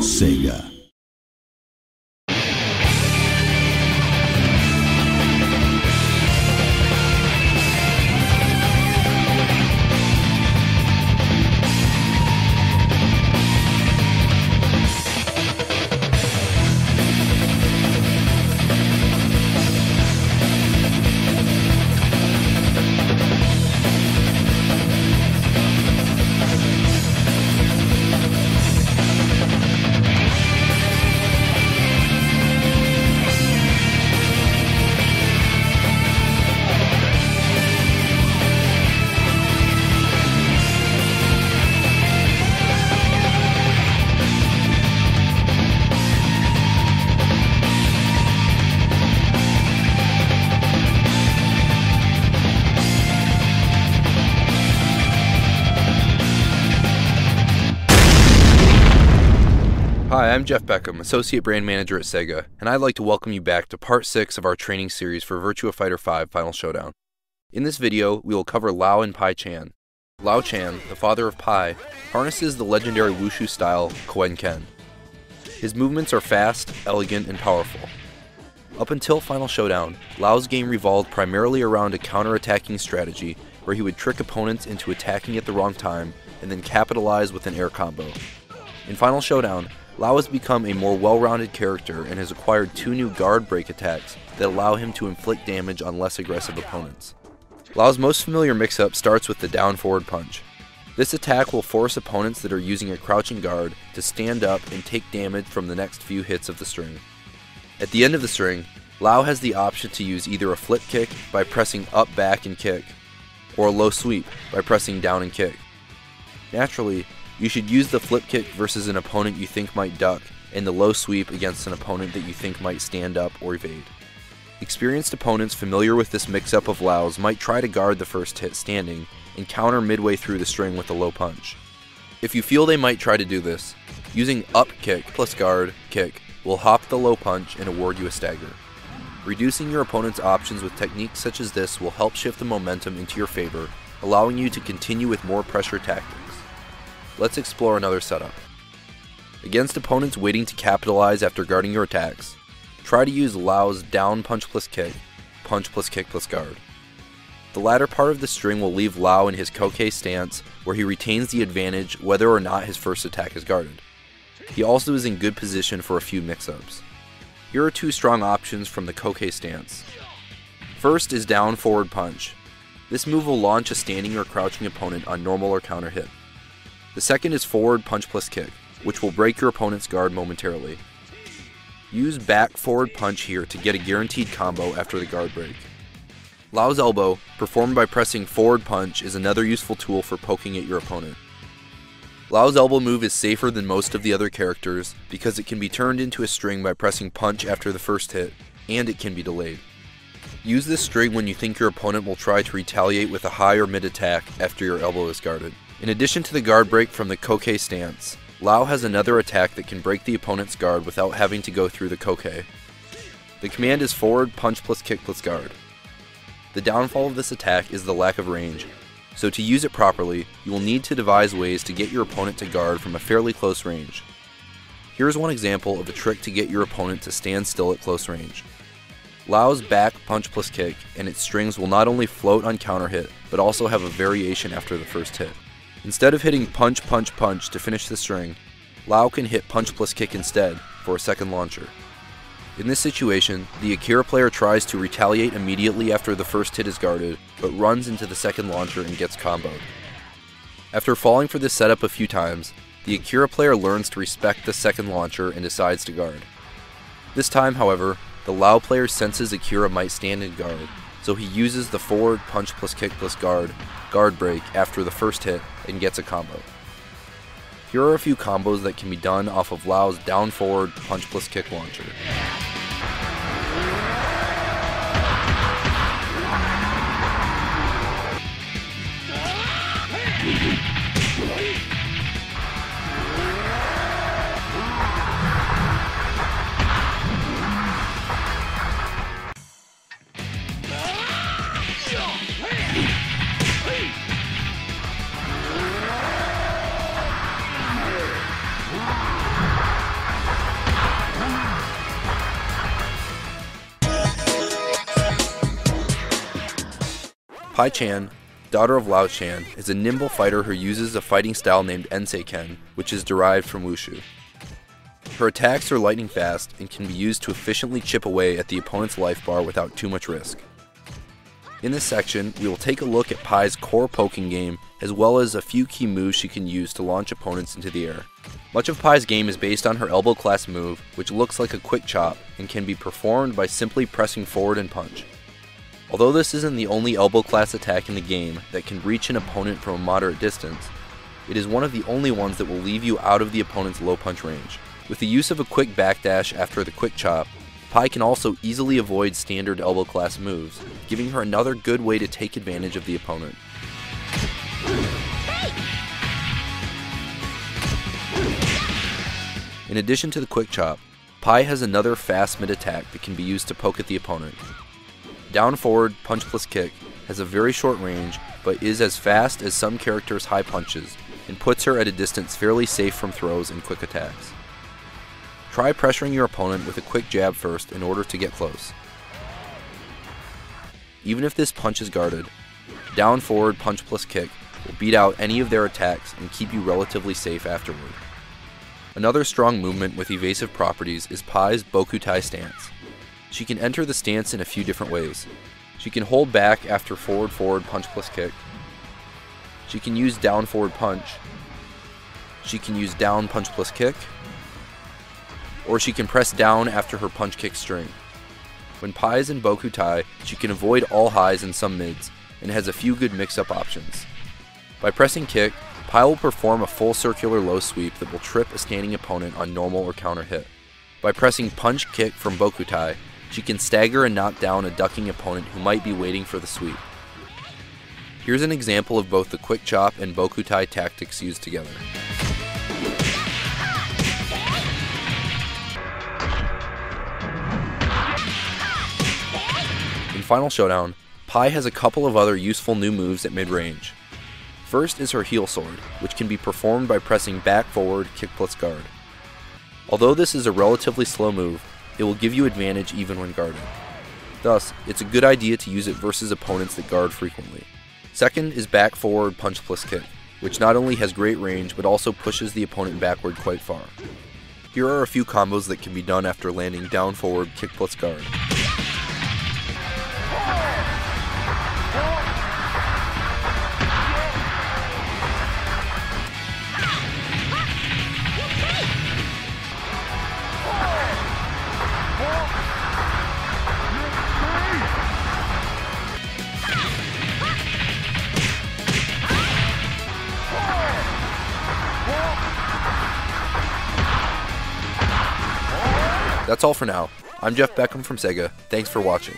Sega. Hi, I'm Jeff Beckham, Associate Brand Manager at Sega, and I'd like to welcome you back to Part 6 of our training series for Virtua Fighter 5 Final Showdown. In this video, we will cover Lao and Pai Chan. Lao Chan, the father of Pai, harnesses the legendary Wushu style Koen Ken. His movements are fast, elegant, and powerful. Up until Final Showdown, Lao's game revolved primarily around a counter-attacking strategy where he would trick opponents into attacking at the wrong time and then capitalize with an air combo. In Final Showdown, Lao has become a more well-rounded character and has acquired 2 new guard break attacks that allow him to inflict damage on less aggressive opponents. Lao's most familiar mix-up starts with the down forward punch. This attack will force opponents that are using a crouching guard to stand up and take damage from the next few hits of the string. At the end of the string, Lao has the option to use either a flip kick by pressing up, back, and kick, or a low sweep by pressing down and kick. Naturally, you should use the flip kick versus an opponent you think might duck, and the low sweep against an opponent that you think might stand up or evade. Experienced opponents familiar with this mix-up of Lao's might try to guard the first hit standing and counter midway through the string with a low punch. If you feel they might try to do this, using up kick plus guard kick will hop the low punch and award you a stagger. Reducing your opponent's options with techniques such as this will help shift the momentum into your favor, allowing you to continue with more pressure tactics. Let's explore another setup. Against opponents waiting to capitalize after guarding your attacks, try to use Lao's down punch plus kick plus guard. The latter part of the string will leave Lao in his Koke stance where he retains the advantage whether or not his first attack is guarded. He also is in good position for a few mix-ups. Here are 2 strong options from the Koke stance. First is down forward punch. This move will launch a standing or crouching opponent on normal or counter hit. The second is forward punch plus kick, which will break your opponent's guard momentarily. Use back forward punch here to get a guaranteed combo after the guard break. Lao's elbow, performed by pressing forward punch, is another useful tool for poking at your opponent. Lao's elbow move is safer than most of the other characters because it can be turned into a string by pressing punch after the first hit, and it can be delayed. Use this string when you think your opponent will try to retaliate with a high or mid attack after your elbow is guarded. In addition to the guard break from the Koke stance, Lao has another attack that can break the opponent's guard without having to go through the Koke. The command is forward punch plus kick plus guard. The downfall of this attack is the lack of range, so to use it properly, you will need to devise ways to get your opponent to guard from a fairly close range. Here is one example of a trick to get your opponent to stand still at close range. Lao's back punch plus kick and its strings will not only float on counter hit, but also have a variation after the first hit. Instead of hitting punch punch punch to finish the string, Lao can hit punch plus kick instead for a second launcher. In this situation, the Akira player tries to retaliate immediately after the first hit is guarded, but runs into the second launcher and gets comboed. After falling for this setup a few times, the Akira player learns to respect the second launcher and decides to guard. This time, however, the Lao player senses Akira might stand in guard, so he uses the forward punch plus kick plus guard break after the first hit and gets a combo. Here are a few combos that can be done off of Lao's down forward punch plus kick launcher. Pai Chan, daughter of Lao Chan, is a nimble fighter who uses a fighting style named Ensei-ken, which is derived from Wushu. Her attacks are lightning fast and can be used to efficiently chip away at the opponent's life bar without too much risk. In this section, we will take a look at Pai's core poking game, as well as a few key moves she can use to launch opponents into the air. Much of Pai's game is based on her elbow class move, which looks like a quick chop and can be performed by simply pressing forward and punch. Although this isn't the only elbow class attack in the game that can reach an opponent from a moderate distance, it is one of the only ones that will leave you out of the opponent's low punch range. With the use of a quick backdash after the quick chop, Pai can also easily avoid standard elbow class moves, giving her another good way to take advantage of the opponent. In addition to the quick chop, Pai has another fast mid attack that can be used to poke at the opponent. Down forward punch plus kick has a very short range, but is as fast as some characters' high punches, and puts her at a distance fairly safe from throws and quick attacks. Try pressuring your opponent with a quick jab first in order to get close. Even if this punch is guarded, down forward punch plus kick will beat out any of their attacks and keep you relatively safe afterward. Another strong movement with evasive properties is Pai's Bokutai stance. She can enter the stance in a few different ways. She can hold back after forward punch plus kick. She can use down forward punch. She can use down punch plus kick. Or she can press down after her punch kick string. When Pai is in Bokutai, she can avoid all highs and some mids, and has a few good mix-up options. By pressing kick, Pai will perform a full circular low sweep that will trip a standing opponent on normal or counter hit. By pressing punch kick from Bokutai, she can stagger and knock down a ducking opponent who might be waiting for the sweep. Here's an example of both the quick chop and Bokutai tactics used together. In Final Showdown, Pai has a couple of other useful new moves at mid-range. First is her heel sword, which can be performed by pressing back forward kick plus guard. Although this is a relatively slow move, it will give you advantage even when guarded. Thus, it's a good idea to use it versus opponents that guard frequently. Second is back forward punch plus kick, which not only has great range but also pushes the opponent backward quite far. Here are a few combos that can be done after landing down forward kick plus guard. That's all for now. I'm Jeff Beckham from Sega. Thanks for watching.